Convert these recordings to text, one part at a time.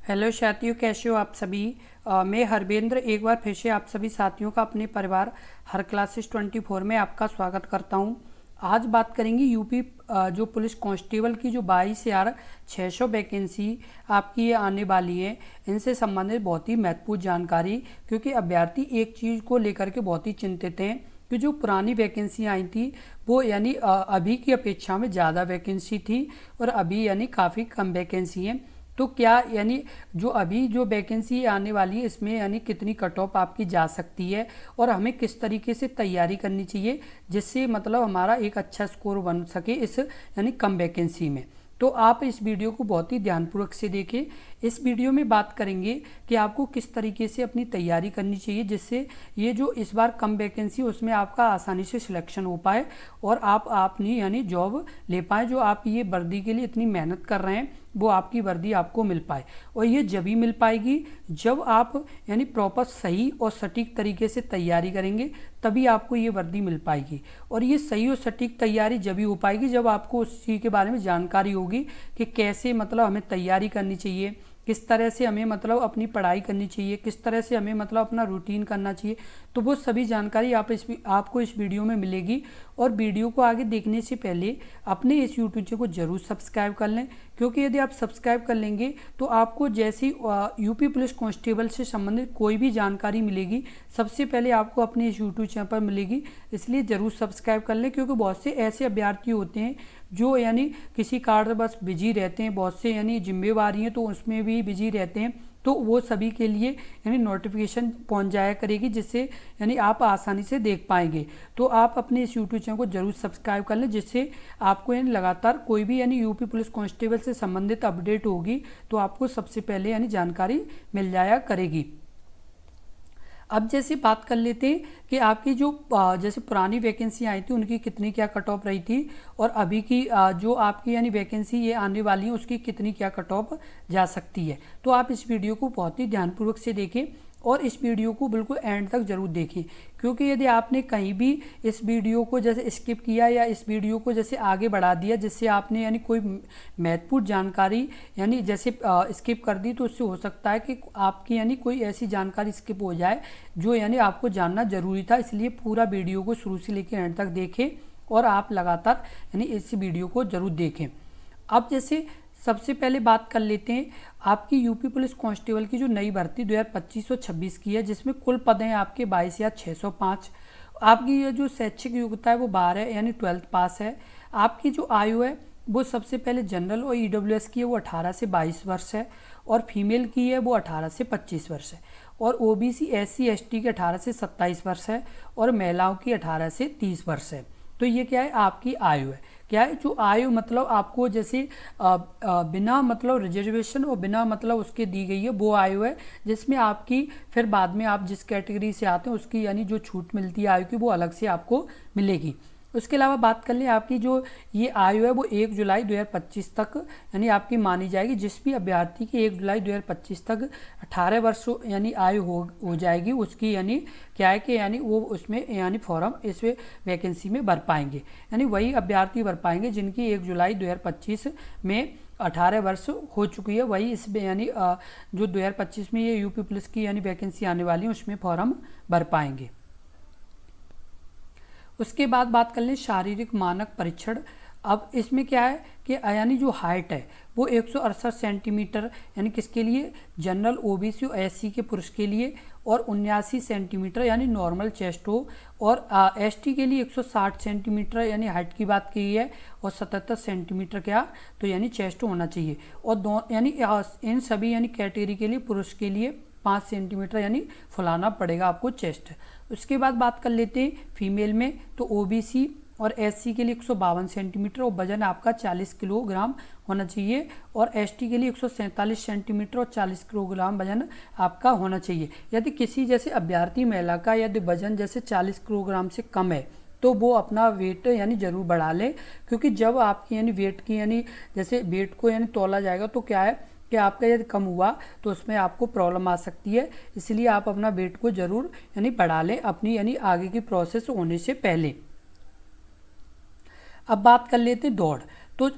Hello साथियों, कैसे हो आप सभी। मैं हरबेंद्र एक बार फिर से आप सभी साथियों का अपने परिवार हर क्लासेस 24 में आपका स्वागत करता हूं। आज बात करेंगे यूपी जो पुलिस कांस्टेबल की जो 22,600 वैकेंसी आपकी ये आने वाली है, इनसे संबंधित बहुत ही महत्वपूर्ण जानकारी। क्योंकि अभ्यर्थी एक चीज़ को लेकर के बहुत ही चिंतित हैं कि जो पुरानी वैकेंसी आई थी वो यानी अभी की अपेक्षा में ज़्यादा वैकेंसी थी और अभी यानी काफ़ी कम वैकेंसी है। तो क्या यानी जो अभी जो वैकेंसी आने वाली है इसमें यानी कितनी कट ऑफ आपकी जा सकती है और हमें किस तरीके से तैयारी करनी चाहिए जिससे मतलब हमारा एक अच्छा स्कोर बन सके इस यानी कम वैकेंसी में। तो आप इस वीडियो को बहुत ही ध्यानपूर्वक से देखें। इस वीडियो में बात करेंगे कि आपको किस तरीके से अपनी तैयारी करनी चाहिए जिससे ये जो इस बार कम वैकेंसी उसमें आपका आसानी से सिलेक्शन हो पाए और आप अपनी यानी जॉब ले पाए। जो आप ये वर्दी के लिए इतनी मेहनत कर रहे हैं वो आपकी वर्दी आपको मिल पाए। और ये जब ही मिल पाएगी जब आप यानी प्रॉपर सही और सटीक तरीके से तैयारी करेंगे, तभी आपको ये वर्दी मिल पाएगी। और ये सही और सटीक तैयारी जब ही हो पाएगी जब आपको उस चीज़ के बारे में जानकारी होगी कि कैसे मतलब हमें तैयारी करनी चाहिए, किस तरह से हमें मतलब अपनी पढ़ाई करनी चाहिए, किस तरह से हमें मतलब अपना रूटीन करना चाहिए। तो वो सभी जानकारी आपको इस वीडियो में मिलेगी। और वीडियो को आगे देखने से पहले अपने इस यूट्यूब चैनल को जरूर सब्सक्राइब कर लें, क्योंकि यदि आप सब्सक्राइब कर लेंगे तो आपको जैसी यूपी पुलिस कांस्टेबल से संबंधित कोई भी जानकारी मिलेगी सबसे पहले आपको अपने इस यूट्यूब चैनल पर मिलेगी। इसलिए ज़रूर सब्सक्राइब कर लें, क्योंकि बहुत से ऐसे अभ्यर्थी होते हैं जो यानी किसी कारणवश बिजी रहते हैं, बहुत से यानी जिम्मेवारी हैं तो उसमें भी बिजी रहते हैं। तो वो सभी के लिए यानी नोटिफिकेशन पहुंच जाया करेगी जिससे यानी आप आसानी से देख पाएंगे। तो आप अपने इस यूट्यूब चैनल को जरूर सब्सक्राइब कर लें जिससे आपको यानी लगातार कोई भी यानी यूपी पुलिस कांस्टेबल से संबंधित अपडेट होगी तो आपको सबसे पहले यानी जानकारी मिल जाया करेगी। अब जैसे बात कर लेते हैं कि आपकी जो जैसे पुरानी वैकेंसी आई थी उनकी कितनी क्या कट ऑफ रही थी और अभी की जो आपकी यानी वैकेंसी ये आने वाली है उसकी कितनी क्या कट ऑफ जा सकती है। तो आप इस वीडियो को बहुत ही ध्यानपूर्वक से देखें और इस वीडियो को बिल्कुल एंड तक जरूर देखें, क्योंकि यदि आपने कहीं भी इस वीडियो को जैसे स्किप किया या इस वीडियो को जैसे आगे बढ़ा दिया जिससे आपने यानी कोई महत्वपूर्ण जानकारी यानी जैसे स्किप कर दी, तो उससे हो सकता है कि आपकी यानी कोई ऐसी जानकारी स्किप हो जाए जो यानी आपको जानना जरूरी था। इसलिए पूरा वीडियो को शुरू से लेकर एंड तक देखें और आप लगातार यानी इस वीडियो को जरूर देखें। अब जैसे सबसे पहले बात कर लेते हैं आपकी यूपी पुलिस कांस्टेबल की जो नई भर्ती 2025 और 26 की है, जिसमें कुल पद हैं आपके 22,605। आपकी ये जो शैक्षिक योग्यता है वो 12 यानी 12th पास है। आपकी जो आयु है वो सबसे पहले जनरल और ईडब्ल्यूएस की है वो 18 से 22 वर्ष है और फीमेल की है वो 18 से 25 वर्ष है और ओबीसी एससी एसटी के 18 से 27 वर्ष है और महिलाओं की 18 से 30 वर्ष है। तो ये क्या है आपकी आयु है। क्या है जो आयु मतलब आपको जैसे बिना मतलब रिजर्वेशन और बिना मतलब उसके दी गई है वो आयु है, जिसमें आपकी फिर बाद में आप जिस कैटेगरी से आते हैं उसकी यानी जो छूट मिलती है आयु की वो अलग से आपको मिलेगी। उसके अलावा बात कर लें आपकी जो ये आयु है वो 1 जुलाई 2025 तक यानी आपकी मानी जाएगी। जिस भी अभ्यर्थी की 1 जुलाई 2025 तक 18 वर्ष यानी आयु हो जाएगी उसकी यानी क्या है कि यानी वो उसमें यानी फॉर्म इस वैकेंसी में भर पाएंगे। यानी वही अभ्यर्थी भर पाएंगे जिनकी 1 जुलाई 2025 में 18 वर्ष हो चुकी है, वही इस यानी जो 2025 में ये यूपी पुलिस की यानी वैकेंसी आने वाली है उसमें फॉर्म भर पाएंगे। उसके बाद बात कर लें शारीरिक मानक परीक्षण। अब इसमें क्या है कि यानी जो हाइट है वो 168 सेंटीमीटर यानी किसके लिए, जनरल ओबीसी और एससी के पुरुष के लिए, और 79 सेंटीमीटर यानी नॉर्मल चेस्ट हो, और एसटी के लिए 160 सेंटीमीटर यानी हाइट की बात की है और 77 सेंटीमीटर क्या तो यानी चेस्ट होना चाहिए। और दो यानी इन सभी यानी कैटेगरी के लिए पुरुष के लिए 5 सेंटीमीटर यानी फुलाना पड़ेगा आपको चेस्ट। उसके बाद बात कर लेते हैं फीमेल में, तो ओबीसी और एससी के लिए 152 सेंटीमीटर और वजन आपका 40 किलोग्राम होना चाहिए, और एसटी के लिए 147 सेंटीमीटर और 40 किलोग्राम वजन आपका होना चाहिए। यदि किसी जैसे अभ्यर्थी महिला का यदि वजन जैसे 40 किलोग्राम से कम है तो वो अपना वेट यानी जरूर बढ़ा ले, क्योंकि जब आपकी यानी वेट की यानी जैसे वेट को यानी तौला जाएगा तो क्या है कि आपका यदि कम हुआ तो उसमें आपको प्रॉब्लम आ सकती है। इसलिए आप अपना वेट को जरूर यानी बढ़ा लें अपनी यानी आगे की प्रोसेस होने से पहले। अब बात कर लेते हैं दौड़। तो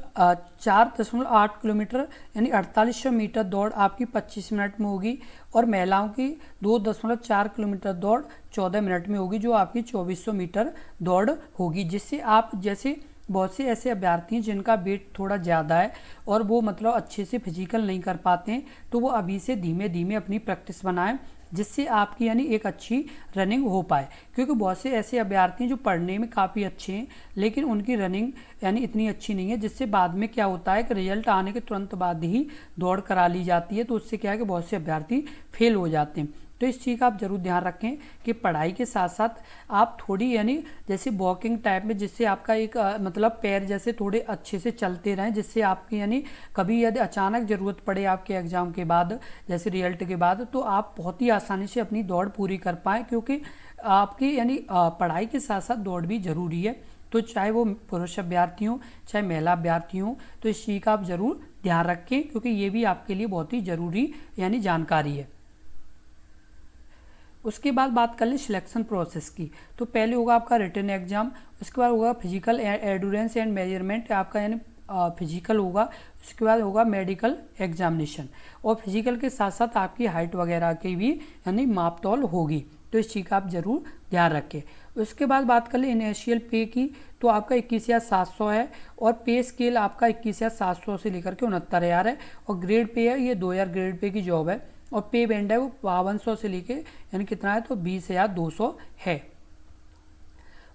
4.8 किलोमीटर यानी 4800 मीटर दौड़ आपकी 25 मिनट में होगी, और महिलाओं की 2.4 किलोमीटर दौड़ 14 मिनट में होगी, जो आपकी 2400 मीटर दौड़ होगी। जिससे आप, जैसे बहुत से ऐसे अभ्यर्थी हैं जिनका वेट थोड़ा ज़्यादा है और वो मतलब अच्छे से फिजिकल नहीं कर पाते हैं, तो वो अभी से धीमे धीमे अपनी प्रैक्टिस बनाएं, जिससे आपकी यानी एक अच्छी रनिंग हो पाए। क्योंकि बहुत से ऐसे अभ्यर्थी हैं जो पढ़ने में काफ़ी अच्छे हैं लेकिन उनकी रनिंग यानी इतनी अच्छी नहीं है, जिससे बाद में क्या होता है कि रिजल्ट आने के तुरंत बाद ही दौड़ करा ली जाती है, तो उससे क्या है कि बहुत से अभ्यर्थी फेल हो जाते हैं। तो इस चीज़ का आप ज़रूर ध्यान रखें कि पढ़ाई के साथ साथ आप थोड़ी यानी जैसे वॉकिंग टाइप में, जिससे आपका एक मतलब पैर जैसे थोड़े अच्छे से चलते रहें, जिससे आपकी यानी कभी यदि अचानक ज़रूरत पड़े आपके एग्ज़ाम के बाद, जैसे रिजल्ट के बाद, तो आप बहुत ही आसानी से अपनी दौड़ पूरी कर पाएँ। क्योंकि आपकी यानी पढ़ाई के साथ साथ दौड़ भी ज़रूरी है। तो चाहे वो पुरुष अभ्यर्थी हों चाहे महिला अभ्यर्थी हों, तो इस चीज़ का आप ज़रूर ध्यान रखें, क्योंकि ये भी आपके लिए बहुत ही ज़रूरी यानी जानकारी है। उसके बाद बात कर लें सिलेक्शन प्रोसेस की। तो पहले होगा आपका रिटन एग्जाम, उसके बाद होगा फिजिकल एंड्योरेंस एंड मेजरमेंट आपका यानी फिजिकल होगा, उसके बाद होगा मेडिकल एग्जामिनेशन, और फिजिकल के साथ साथ आपकी हाइट वगैरह की भी यानी मापतौल होगी। तो इस चीज़ का आप ज़रूर ध्यान रखें। उसके बाद बात कर लें इनिशियल पे की, तो आपका 21,700 है, और पे स्केल आपका 21,700 से लेकर के 69,000 है, और ग्रेड पे है ये 2,000 ग्रेड पे की जॉब है, और पे बैंड है वो 5200 से लेके यानी कितना है तो 20,200 है।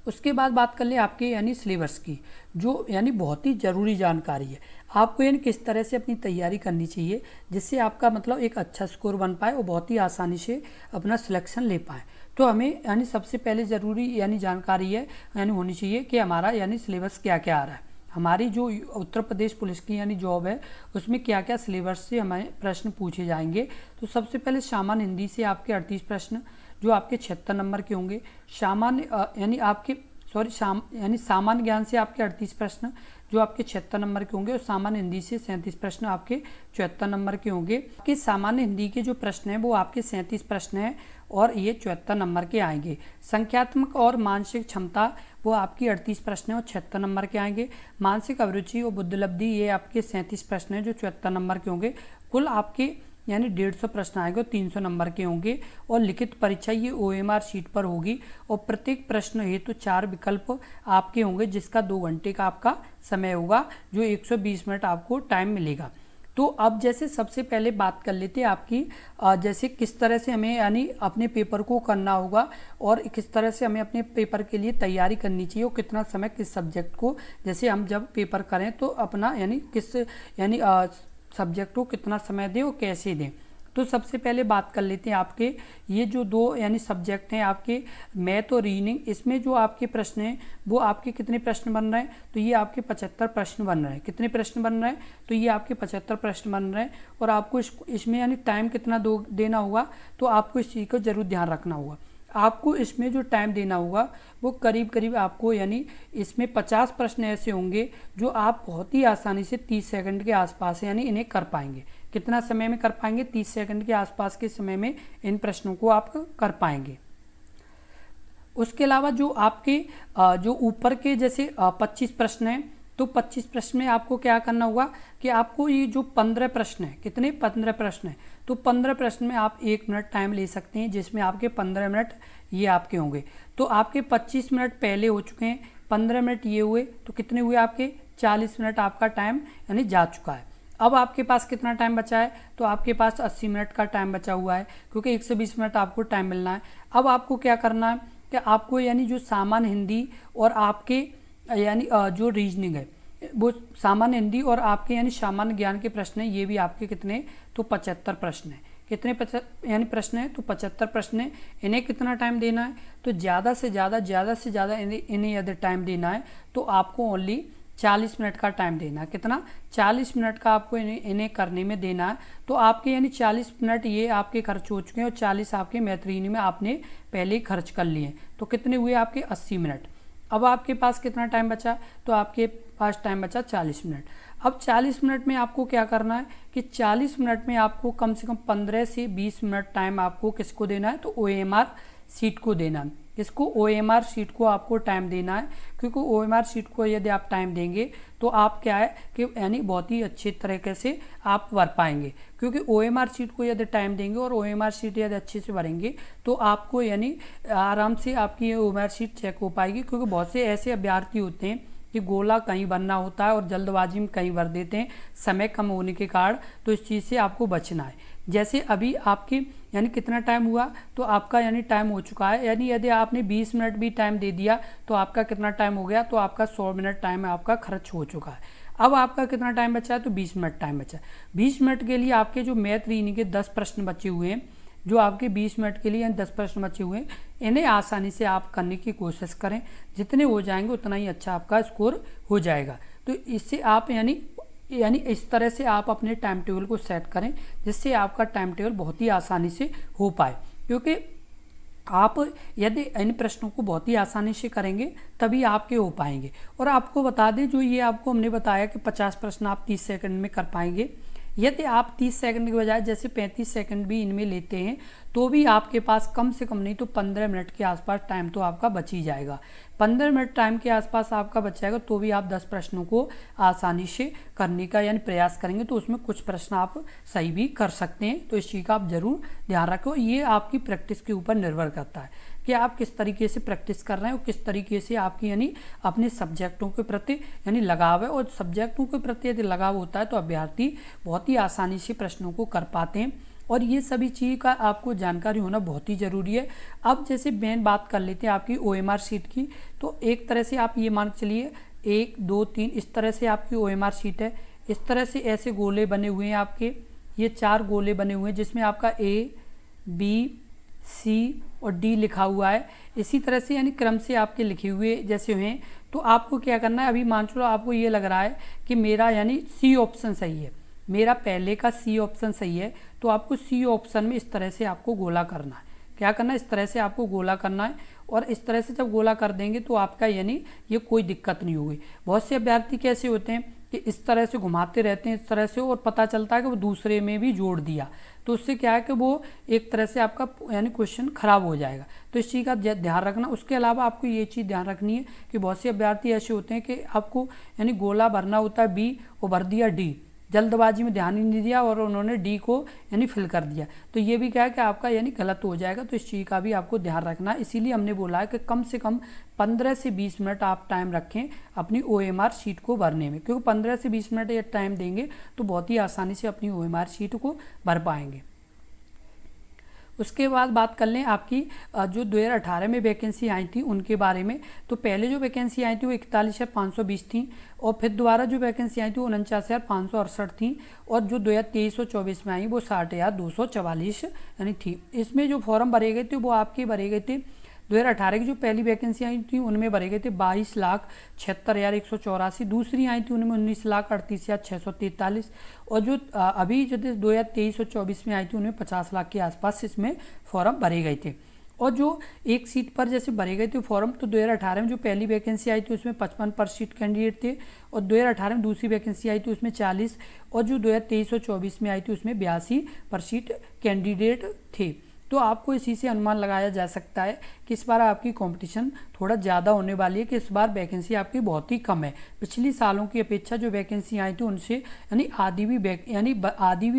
उसके बाद बात कर ले आपके यानी सिलेबस की, जो यानी बहुत ही ज़रूरी जानकारी है। आपको यानी किस तरह से अपनी तैयारी करनी चाहिए जिससे आपका मतलब एक अच्छा स्कोर बन पाए और बहुत ही आसानी से अपना सिलेक्शन ले पाए। तो हमें यानी सबसे पहले ज़रूरी यानी जानकारी है यानी होनी चाहिए कि हमारा यानी सिलेबस क्या क्या आ रहा है। हमारी जो उत्तर प्रदेश पुलिस की यानी जॉब है उसमें क्या क्या सिलेबस से हमें प्रश्न पूछे जाएंगे। तो सबसे पहले सामान्य हिंदी से आपके 38 प्रश्न जो आपके 76 नंबर के होंगे। सामान्य यानी आपके यानी सामान्य ज्ञान से आपके 38 प्रश्न जो आपके 76 नंबर के होंगे, और सामान्य हिंदी से 37 प्रश्न आपके 74 नंबर के होंगे। कि सामान्य हिंदी के जो प्रश्न हैं वो आपके 37 प्रश्न हैं और ये 74 नंबर के आएंगे। संख्यात्मक और मानसिक क्षमता वो आपकी 38 प्रश्न है और 76 नंबर के आएंगे। मानसिक अभिरुचि और बुद्धिलब्धि ये आपके 37 प्रश्न हैं जो 74 नंबर के होंगे। कुल आपके यानी 150 प्रश्न आएंगे और 300 नंबर के होंगे, और लिखित परीक्षा ये OMR शीट पर होगी, और प्रत्येक प्रश्न हेतु 4 विकल्प आपके होंगे जिसका 2 घंटे का आपका समय होगा, जो 120 मिनट आपको टाइम मिलेगा। तो अब जैसे सबसे पहले बात कर लेते हैं आपकी जैसे किस तरह से हमें यानी अपने पेपर को करना होगा और किस तरह से हमें अपने पेपर के लिए तैयारी करनी चाहिए, और कितना समय किस सब्जेक्ट को, जैसे हम जब पेपर करें तो अपना यानी किस यानी सब्जेक्ट को कितना समय दें और कैसे दें। तो सबसे पहले बात कर लेते हैं आपके ये जो 2 यानी सब्जेक्ट हैं आपके मैथ और रीजनिंग, इसमें जो आपके प्रश्न हैं वो आपके कितने प्रश्न बन रहे हैं, तो ये आपके 75 प्रश्न बन रहे हैं। कितने प्रश्न बन रहे हैं, तो ये आपके 75 प्रश्न बन रहे हैं, और आपको इसमें यानी टाइम कितना देना होगा, तो आपको इस चीज़ को ज़रूर ध्यान रखना होगा। आपको इसमें जो टाइम देना होगा वो करीब करीब आपको यानी इसमें 50 प्रश्न ऐसे होंगे जो आप बहुत ही आसानी से 30 सेकंड के आसपास यानी इन्हें कर पाएंगे। कितना समय में कर पाएंगे, 30 सेकंड के आसपास के समय में इन प्रश्नों को आप कर पाएंगे। उसके अलावा जो आपके जो ऊपर के जैसे 25 प्रश्न हैं, तो 25 प्रश्न में आपको क्या करना होगा कि आपको ये जो 15 प्रश्न है, कितने 15 प्रश्न है, तो 15 प्रश्न में आप 1 मिनट टाइम ले सकते हैं, जिसमें आपके 15 मिनट ये आपके होंगे। तो आपके 25 मिनट पहले हो चुके हैं, 15 मिनट ये हुए, तो कितने हुए आपके 40 मिनट आपका टाइम यानी जा चुका है। अब आपके पास कितना टाइम बचा है, तो आपके पास 80 मिनट का टाइम बचा हुआ है, क्योंकि 120 मिनट आपको टाइम मिलना है। अब आपको क्या करना है कि आपको यानी जो सामान्य हिंदी और आपके यानी जो रीजनिंग है वो सामान्य हिंदी और आपके यानी सामान्य ज्ञान के प्रश्न हैं, ये भी आपके कितने तो 75 प्रश्न हैं। कितने यानी प्रश्न है तो 75 प्रश्न है। इन्हें कितना टाइम देना है, तो ज़्यादा से ज़्यादा इन्हें यदि टाइम देना है तो आपको ओनली 40 मिनट का टाइम देना है। कितना 40 मिनट का आपको इन्हें करने में देना है। तो आपके यानी 40 मिनट ये आपके खर्च हो चुके हैं और 40 आपके मैथरीनी में आपने पहले ही खर्च कर लिए। तो कितने हुए आपके 80 मिनट। अब आपके पास कितना टाइम बचा, तो आपके पास टाइम बचा 40 मिनट। अब 40 मिनट में आपको क्या करना है कि 40 मिनट में आपको कम से कम 15 से 20 मिनट टाइम आपको किसको देना है, तो OMR शीट को देना है। इसको OMR शीट को आपको टाइम देना है, क्योंकि OMR शीट को यदि आप टाइम देंगे तो आप क्या है कि यानी बहुत ही अच्छे तरीके से आप भर पाएंगे। क्योंकि OMR शीट को यदि टाइम देंगे और OMR शीट यदि अच्छे से भरेंगे तो आपको यानी आराम से आपकी ये OMR शीट चेक हो पाएगी। क्योंकि बहुत से ऐसे अभ्यर्थी होते हैं कि गोला कहीं भरना होता है और जल्दबाजी में कहीं भर देते हैं समय कम होने के कारण, तो इस चीज़ से आपको बचना है। जैसे अभी आपके यानी कितना टाइम हुआ, तो आपका यानी टाइम हो चुका है, यानी यदि आपने 20 मिनट भी टाइम दे दिया तो आपका कितना टाइम हो गया, तो आपका 100 मिनट टाइम आपका खर्च हो चुका है। अब आपका कितना टाइम बचा है, तो 20 मिनट टाइम बचा है। 20 मिनट के लिए आपके जो मैथ रीजनिंग के 10 प्रश्न बचे हुए हैं, जो आपके 20 मिनट के लिए 10 प्रश्न बचे हुए हैं, इन्हें आसानी से आप करने की कोशिश करें। जितने हो जाएंगे उतना ही अच्छा आपका स्कोर हो जाएगा। तो इससे आप यानी इस तरह से आप अपने टाइम टेबल को सेट करें, जिससे आपका टाइम टेबल बहुत ही आसानी से हो पाए। क्योंकि आप यदि इन प्रश्नों को बहुत ही आसानी से करेंगे तभी आपके हो पाएंगे। और आपको बता दें, जो ये आपको हमने बताया कि 50 प्रश्न आप 30 सेकंड में कर पाएंगे, यदि आप 30 सेकंड के बजाय जैसे 35 सेकंड भी इनमें लेते हैं तो भी आपके पास कम से कम नहीं तो 15 मिनट के आसपास टाइम तो आपका बच ही जाएगा। 15 मिनट टाइम के आसपास आपका बच जाएगा, तो भी आप 10 प्रश्नों को आसानी से करने का यानी प्रयास करेंगे, तो उसमें कुछ प्रश्न आप सही भी कर सकते हैं। तो इस चीज़ का आप जरूर ध्यान रखें। ये आपकी प्रैक्टिस के ऊपर निर्भर करता है कि आप किस तरीके से प्रैक्टिस कर रहे हैं और किस तरीके से आपकी यानी अपने सब्जेक्टों के प्रति यानी लगाव है। और सब्जेक्टों के प्रति यदि लगाव होता है तो अभ्यर्थी बहुत ही आसानी से प्रश्नों को कर पाते हैं। और ये सभी चीज़ का आपको जानकारी होना बहुत ही ज़रूरी है। अब जैसे मेन बात कर लेते हैं आपकी OMR शीट की, तो एक तरह से आप ये मान के चलिए 1 2 3 इस तरह से आपकी OMR शीट है। इस तरह से ऐसे गोले बने हुए हैं आपके, ये 4 गोले बने हुए हैं जिसमें आपका A B C और D लिखा हुआ है। इसी तरह से यानी क्रम से आपके लिखे हुए जैसे हैं। तो आपको क्या करना है, अभी मान चलो आपको ये लग रहा है कि मेरा यानी C ऑप्शन सही है, मेरा पहले का C ऑप्शन सही है, तो आपको C ऑप्शन में इस तरह से आपको गोला करना है। क्या करना है, इस तरह से आपको गोला करना है। और इस तरह से जब गोला कर देंगे तो आपका यानी ये कोई दिक्कत नहीं होगी। बहुत से अभ्यर्थी कैसे होते हैं कि इस तरह से घुमाते रहते हैं इस तरह से, और पता चलता है कि वो दूसरे में भी जोड़ दिया, तो उससे क्या है कि वो एक तरह से आपका यानी क्वेश्चन खराब हो जाएगा। तो इस चीज़ का ध्यान रखना। उसके अलावा आपको ये चीज़ ध्यान रखनी है कि बहुत से अभ्यर्थी ऐसे होते हैं कि आपको यानी गोला भरना होता है B और भर दिया D, जल्दबाजी में ध्यान ही नहीं दिया और उन्होंने D को यानी फिल कर दिया, तो ये भी क्या है कि आपका यानी गलत हो जाएगा। तो इस चीज़ का भी आपको ध्यान रखना है। इसीलिए हमने बोला है कि कम से कम 15 से 20 मिनट आप टाइम रखें अपनी OMR शीट को भरने में, क्योंकि 15 से 20 मिनट ये टाइम देंगे तो बहुत ही आसानी से अपनी OMR शीट को भर पाएंगे। उसके बाद बात कर लें आपकी जो 2018 में वैकेंसी आई थी उनके बारे में। तो पहले जो वैकेंसी आई थी वो 41,520 थी, और फिर दोबारा जो वैकेंसी आई थी वो 49,568 थी, और जो 2023 और 24 में आई वो 60,244 यानी थी। इसमें जो फॉर्म भरे गए थे वो आपके भरे गए थे 2018 की जो पहली वैकेंसी आई थी उनमें भरे गए थे 22,76,184, दूसरी आई थी उनमें 19,38,643, और जो अभी जो 2023 और 24 में आई थी उनमें 50 लाख के आसपास इसमें फॉर्म भरे गए थे। और जो एक सीट पर जैसे भरे गए थे फॉर्म, तो 2018 में जो पहली वैकेंसी आई थी उसमें 55 पर सीट कैंडिडेट थे, और 2018 में दूसरी वैकेंसी आई थी उसमें 40, और जो 2023 और 24 में आई थी उसमें 82 पर सीट कैंडिडेट थे। तो आपको इसी से अनुमान लगाया जा सकता है कि इस बार आपकी कंपटीशन थोड़ा ज़्यादा होने वाली है, कि इस बार वैकेंसी आपकी बहुत ही कम है। पिछली सालों की अपेक्षा जो वैकेंसी आई थी उनसे यानी आधी भी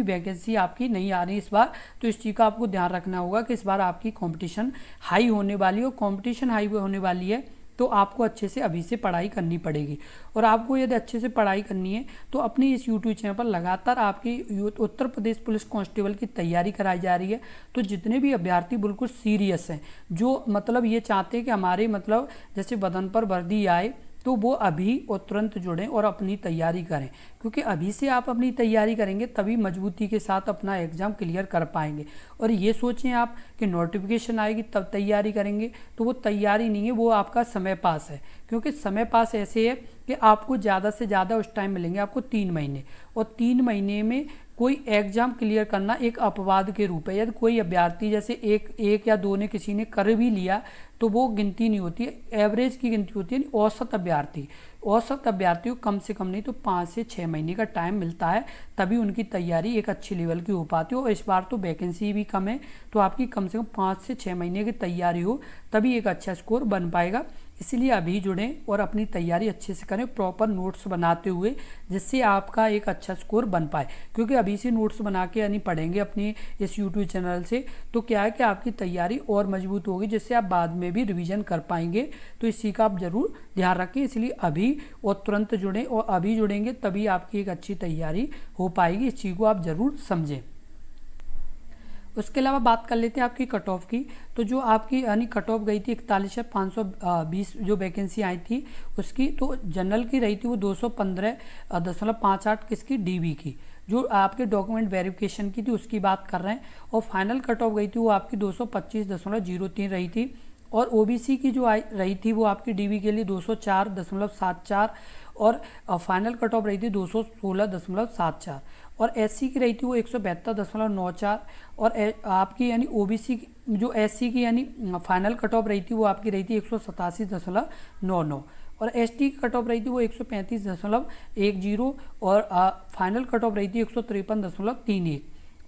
वैकेंसी आपकी नहीं आ रही इस बार। तो इस चीज़ का आपको ध्यान रखना होगा कि इस बार आपकी कंपटीशन हाई होने वाली है, और कंपटीशन हाई होने वाली है तो आपको अच्छे से अभी से पढ़ाई करनी पड़ेगी। और आपको यदि अच्छे से पढ़ाई करनी है तो अपनी इस यूट्यूब चैनल पर लगातार आपकी उत्तर प्रदेश पुलिस कांस्टेबल की तैयारी कराई जा रही है। तो जितने भी अभ्यर्थी बिल्कुल सीरियस हैं, जो मतलब ये चाहते हैं कि हमारे मतलब जैसे बदन पर वर्दी आए, तो वो अभी और तुरंत जुड़ें और अपनी तैयारी करें, क्योंकि अभी से आप अपनी तैयारी करेंगे तभी मजबूती के साथ अपना एग्ज़ाम क्लियर कर पाएंगे। और ये सोचें आप कि नोटिफिकेशन आएगी तब तैयारी करेंगे, तो वो तैयारी नहीं है, वो आपका समय पास है। क्योंकि समय पास ऐसे है कि आपको ज़्यादा से ज़्यादा उस टाइम मिलेंगे आपको 3 महीने, और 3 महीने में कोई एग्जाम क्लियर करना एक अपवाद के रूप है। यदि कोई अभ्यर्थी जैसे एक या दो ने किसी ने कर भी लिया तो वो गिनती नहीं होती है, एवरेज की गिनती होती है। औसत अभ्यर्थी को कम से कम नहीं तो 5 से 6 महीने का टाइम मिलता है, तभी उनकी तैयारी एक अच्छी लेवल की हो पाती है। और इस बार तो वैकेंसी भी कम है, तो आपकी कम से कम 5 से 6 महीने की तैयारी हो तभी एक अच्छा स्कोर बन पाएगा। इसलिए अभी जुड़ें और अपनी तैयारी अच्छे से करें, प्रॉपर नोट्स बनाते हुए, जिससे आपका एक अच्छा स्कोर बन पाए। क्योंकि अभी से नोट्स बना के यानी पढ़ेंगे अपनी इस यूट्यूब चैनल से, तो क्या है कि आपकी तैयारी और मजबूत होगी, जिससे आप बाद में भी रिवीजन कर पाएंगे। तो इस चीज़ का आप जरूर ध्यान रखें। इसलिए अभी और तुरंत जुड़ें, और अभी जुड़ेंगे तभी आपकी एक अच्छी तैयारी हो पाएगी। इस चीज़ को आप ज़रूर समझें। उसके अलावा बात कर लेते हैं आपकी कट ऑफ की। तो जो आपकी यानी कट ऑफ गई थी 41,520 जो वैकेंसी आई थी उसकी, तो जनरल की रही थी वो 215.58 किसकी, डीबी की। जो आपके डॉक्यूमेंट वेरिफिकेशन की थी उसकी बात कर रहे हैं। और फाइनल कट ऑफ गई थी वो आपकी 225.03 रही थी। और ओबीसी की जो रही थी वो आपकी डीबी के लिए 204.74 और फाइनल कट ऑफ रही थी 216.74। और एससी की रही थी वो 172.94। और आपकी यानी ओबीसी जो एससी की यानी फाइनल कट ऑफ रही थी वो आपकी रही थी 187.99। और एसटी की कट ऑफ रही थी वो 135.10 और फाइनल कट ऑफ रही थी 153.31।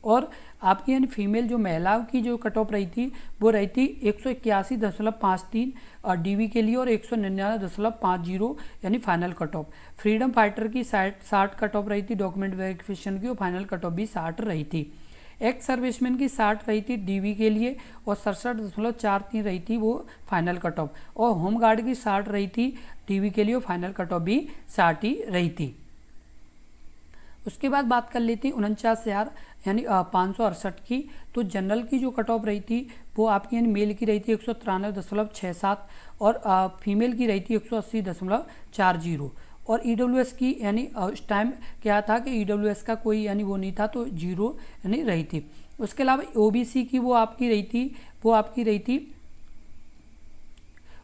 और आपकी यानी फीमेल जो महिलाओं की जो कट ऑफ रही थी वो रही थी 181.53 और डीवी के लिए, और 199.50 यानी final cut off. Freedom fighter की 60 कट ऑफ रही थी डॉक्यूमेंट वेरिफिकेशन की, और फाइनल कट ऑफ भी 60 रही थी। एक्स सर्विसमैन की 60 रही थी डीवी के लिए, और 67.43 रही थी वो फाइनल कट ऑफ। और होमगार्ड की 60 रही थी डीवी के लिए, और फाइनल कट ऑफ भी 60 ही रही थी। उसके बाद बात कर लेते हैं 49,000 यानी 568 की। तो जनरल की जो कट ऑफ रही थी वो आपकी यानी मेल की रही थी 193.67 और फीमेल की रही थी 180.40। और ईडब्ल्यूएस की यानी उस टाइम क्या था कि ईडब्ल्यूएस का कोई यानी वो नहीं था, तो 0 यानी रही थी। उसके अलावा ओबीसी की वो आपकी रही थी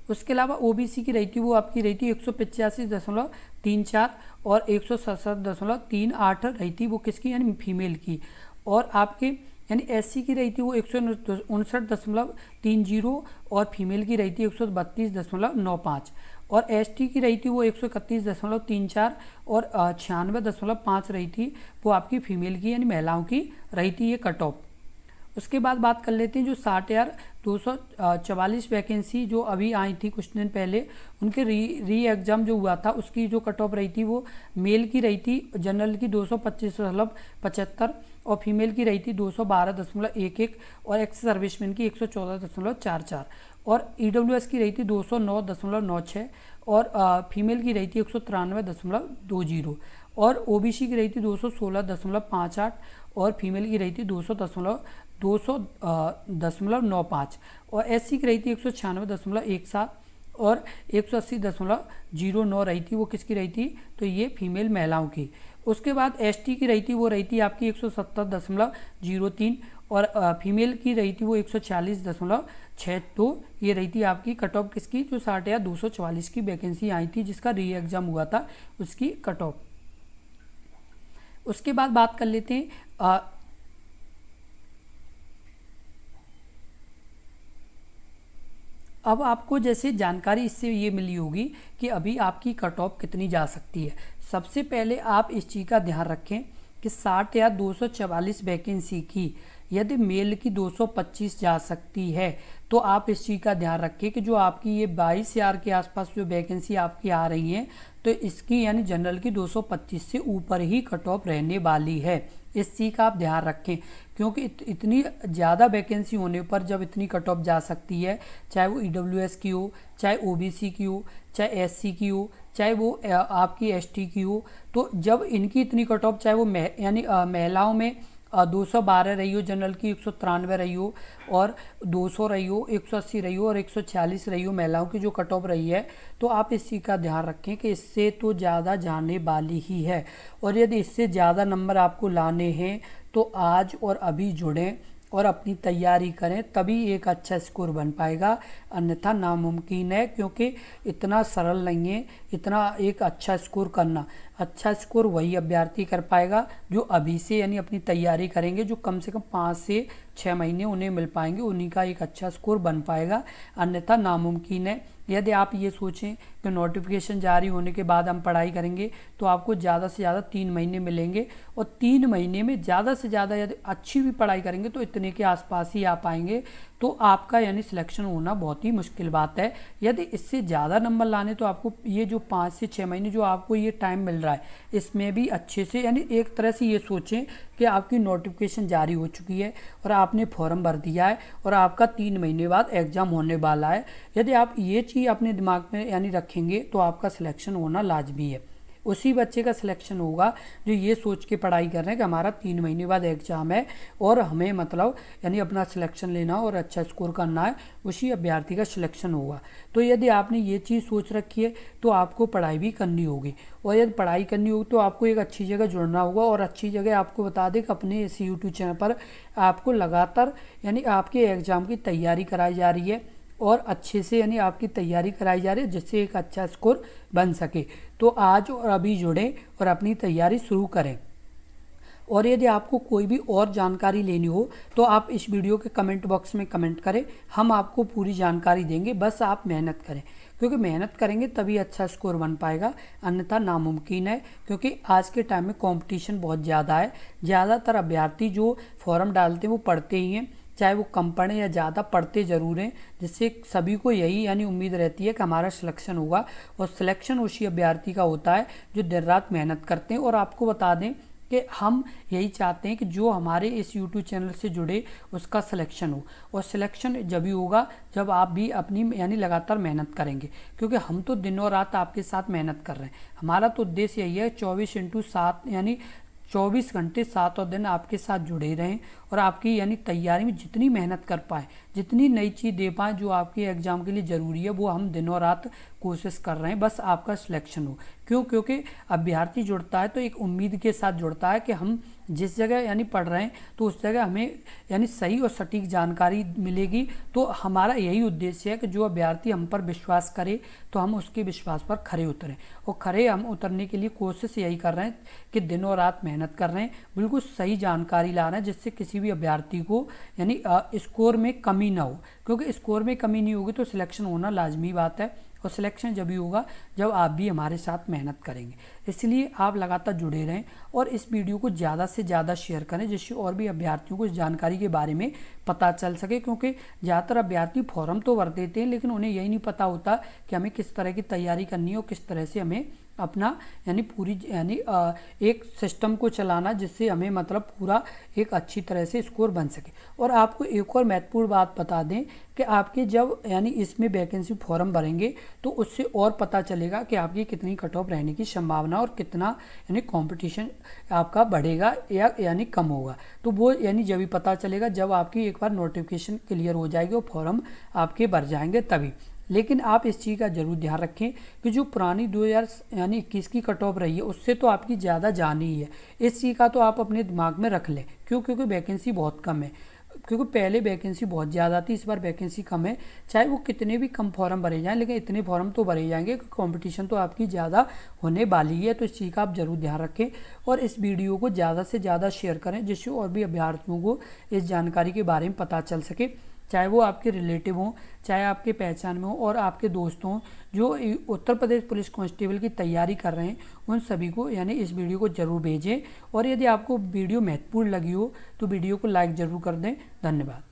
उसके अलावा ओबीसी की रही थी वो आपकी रही थी 185.34 और 167.38 रही थी वो किसकी यानी फीमेल की। और आपके यानी एससी की रही थी वो 159.30 और फीमेल की रही थी 132.95। और एसटी की रही थी वो 131.34 और 96.5 रही थी वो आपकी फीमेल की यानी महिलाओं की रही थी ये कट ऑफ। उसके बाद बात कर लेते हैं जो 60,244 वैकेंसी जो अभी आई थी कुछ दिन पहले, उनके री एग्ज़ाम जो हुआ था उसकी जो कट ऑफ रही थी वो मेल की रही थी जनरल की 225.75 और फीमेल की रही थी 212.11 और एक्स सर्विसमैन की 114.44 और ईडब्ल्यूएस की रही थी 209.96 और फीमेल की रही थी 193.20 और ओबीसी की रही थी 216.58 और फीमेल की रही थी 200.95 और एससी की रही थी 196.17 और 180.09 रही थी वो किसकी रही थी, तो ये फीमेल महिलाओं की। उसके बाद एसटी की रही थी वो रही थी आपकी 170.03 और फीमेल की रही थी वो 140.62। ये रही थी आपकी कट ऑफ किसकी, जो 60,244 की वैकेंसी आई थी जिसका री एग्ज़ाम हुआ था उसकी कट ऑफ। उसके बाद बात कर लेते हैं अब आपको जैसे जानकारी इससे ये मिली होगी कि अभी आपकी कट ऑफ कितनी जा सकती है। सबसे पहले आप इस चीज़ का ध्यान रखें कि 60,244 वैकेंसी की यदि मेल की 225 जा सकती है तो आप इस चीज़ का ध्यान रखें कि जो आपकी ये 22,000 के आसपास जो वैकेंसी आपकी आ रही है तो इसकी यानी जनरल की 225 से ऊपर ही कट ऑफ रहने वाली है। इस चीज़ का आप ध्यान रखें क्योंकि इतनी ज़्यादा वैकेंसी होने पर जब इतनी कट ऑफ जा सकती है, चाहे वो ईडब्ल्यूएस की हो, चाहे ओबीसी की हो, चाहे एससी की हो, चाहे वो आपकी एसटी की हो, तो जब इनकी इतनी कट ऑफ चाहे वो यानी महिलाओं में 212 रही हो, जनरल की 193 रही हो और 200 रही हो, 180 रही हो और 146 रही हो महिलाओं की जो कट ऑफ रही है, तो आप इस चीज़ का ध्यान रखें कि इससे तो ज़्यादा जाने वाली ही है। और यदि इससे ज़्यादा नंबर आपको लाने हैं तो आज और अभी जुड़ें, और अपनी तैयारी करें, तभी एक अच्छा स्कोर बन पाएगा, अन्यथा नामुमकिन है। क्योंकि इतना सरल नहीं है इतना एक अच्छा स्कोर करना। अच्छा स्कोर वही अभ्यर्थी कर पाएगा जो अभी से यानी अपनी तैयारी करेंगे, जो कम से कम 5 से 6 महीने उन्हें मिल पाएंगे, उन्हीं का एक अच्छा स्कोर बन पाएगा, अन्यथा नामुमकिन है। यदि आप ये सोचें कि नोटिफिकेशन जारी होने के बाद हम पढ़ाई करेंगे तो आपको ज़्यादा से ज़्यादा 3 महीने मिलेंगे, और 3 महीने में ज़्यादा से ज़्यादा यदि अच्छी भी पढ़ाई करेंगे तो इतने के आसपास ही आ पाएंगे, तो आपका यानी सिलेक्शन होना बहुत ही मुश्किल बात है। यदि इससे ज़्यादा नंबर लाने तो आपको ये जो 5 से 6 महीने जो आपको ये टाइम मिल रहा है, इसमें भी अच्छे से यानी एक तरह से ये सोचें कि आपकी नोटिफिकेशन जारी हो चुकी है और आपने फॉर्म भर दिया है और आपका 3 महीने बाद एग्ज़ाम होने वाला है। यदि आप ये चीज़ अपने दिमाग में यानी रखेंगे तो आपका सिलेक्शन होना लाजमी है। उसी बच्चे का सिलेक्शन होगा जो ये सोच के पढ़ाई कर रहे हैं कि हमारा 3 महीने बाद एग्ज़ाम है और हमें मतलब यानी अपना सिलेक्शन लेना और अच्छा स्कोर करना है, उसी अभ्यर्थी का सिलेक्शन होगा। तो यदि आपने ये चीज़ सोच रखी है तो आपको पढ़ाई भी करनी होगी, और यदि पढ़ाई करनी होगी तो आपको एक अच्छी जगह जुड़ना होगा। और अच्छी जगह आपको बता दें कि अपने इस यूट्यूब चैनल पर आपको लगातार यानी आपके एग्ज़ाम की तैयारी कराई जा रही है और अच्छे से यानी आपकी तैयारी कराई जा रही है, जिससे एक अच्छा स्कोर बन सके। तो आज और अभी जुड़ें और अपनी तैयारी शुरू करें। और यदि आपको कोई भी और जानकारी लेनी हो तो आप इस वीडियो के कमेंट बॉक्स में कमेंट करें, हम आपको पूरी जानकारी देंगे, बस आप मेहनत करें। क्योंकि मेहनत करेंगे तभी अच्छा स्कोर बन पाएगा, अन्यथा नामुमकिन है। क्योंकि आज के टाइम में कंपटीशन बहुत ज़्यादा है, ज़्यादातर अभ्यर्थी जो फॉर्म डालते हैं वो पढ़ते ही हैं, चाहे वो कम पढ़ें या ज़्यादा पढ़ते ज़रूर हैं, जिससे सभी को यही यानी उम्मीद रहती है कि हमारा सिलेक्शन होगा। और सिलेक्शन उसी अभ्यर्थी का होता है जो दिन रात मेहनत करते हैं। और आपको बता दें कि हम यही चाहते हैं कि जो हमारे इस YouTube चैनल से जुड़े उसका सिलेक्शन हो, और सिलेक्शन जब ही होगा जब आप भी अपनी यानी लगातार मेहनत करेंगे। क्योंकि हम तो दिनों रात आपके साथ मेहनत कर रहे हैं, हमारा तो उद्देश्य यही है 24/7 यानी 24 घंटे 7 दिन आपके साथ जुड़े रहें और आपकी यानी तैयारी में जितनी मेहनत कर पाएँ, जितनी नई चीज़ दे पाएँ जो आपके एग्ज़ाम के लिए ज़रूरी है, वो हम दिनों रात कोशिश कर रहे हैं, बस आपका सिलेक्शन हो। क्यों? क्योंकि अभ्यर्थी जुड़ता है तो एक उम्मीद के साथ जुड़ता है कि हम जिस जगह यानी पढ़ रहे हैं तो उस जगह हमें यानी सही और सटीक जानकारी मिलेगी। तो हमारा यही उद्देश्य है कि जो अभ्यर्थी हम पर विश्वास करे तो हम उसके विश्वास पर खरे उतरें, और खरे हम उतरने के लिए कोशिश यही कर रहे हैं कि दिनों रात मेहनत कर रहे हैं, बिल्कुल सही जानकारी ला रहे हैं, जिससे किसी भी अभ्यर्थी को यानी स्कोर में कमी ना हो। क्योंकि स्कोर में कमी नहीं होगी तो सिलेक्शन होना लाजमी बात है, और सिलेक्शन जब भी होगा जब आप भी हमारे साथ मेहनत करेंगे। इसलिए आप लगातार जुड़े रहें और इस वीडियो को ज़्यादा से ज़्यादा शेयर करें, जिससे और भी अभ्यर्थियों को इस जानकारी के बारे में पता चल सके। क्योंकि ज़्यादातर अभ्यर्थी फॉर्म तो भर देते हैं लेकिन उन्हें यही नहीं पता होता कि हमें किस तरह की तैयारी करनी है और किस तरह से हमें अपना यानी पूरी यानी एक सिस्टम को चलाना, जिससे हमें मतलब पूरा एक अच्छी तरह से स्कोर बन सके। और आपको एक और महत्वपूर्ण बात बता दें कि आपके जब यानी इसमें वैकेंसी फॉर्म भरेंगे तो उससे और पता चलेगा कि आपकी कितनी कट ऑफ रहने की संभावना और कितना यानी कंपटीशन आपका बढ़ेगा या यानी कम होगा। तो वो यानी जब भी पता चलेगा जब आपकी एक बार नोटिफिकेशन क्लियर हो जाएगी और फॉर्म आपके भर जाएंगे तभी। लेकिन आप इस चीज़ का जरूर ध्यान रखें कि जो पुरानी 2021 की कट ऑफ रही है उससे तो आपकी ज़्यादा जानी ही है। इस चीज़ का तो आप अपने दिमाग में रख लें। क्यों? क्योंकि वैकेंसी बहुत कम है। क्योंकि पहले वैकेंसी बहुत ज़्यादा थी, इस बार वैकेंसी कम है। चाहे वो कितने भी कम फॉर्म भरे जाएं लेकिन इतने फॉर्म तो भरे जाएंगे कि कंपटीशन तो आपकी ज़्यादा होने वाली है। तो इस चीज़ का आप जरूर ध्यान रखें और इस वीडियो को ज़्यादा से ज़्यादा शेयर करें, जिससे और भी अभ्यर्थियों को इस जानकारी के बारे में पता चल सके, चाहे वो आपके रिलेटिव हों, चाहे आपके पहचान में हो और आपके दोस्त हों जो उत्तर प्रदेश पुलिस कांस्टेबल की तैयारी कर रहे हैं, उन सभी को यानी इस वीडियो को जरूर भेजें। और यदि आपको वीडियो महत्वपूर्ण लगी हो तो वीडियो को लाइक ज़रूर कर दें। धन्यवाद।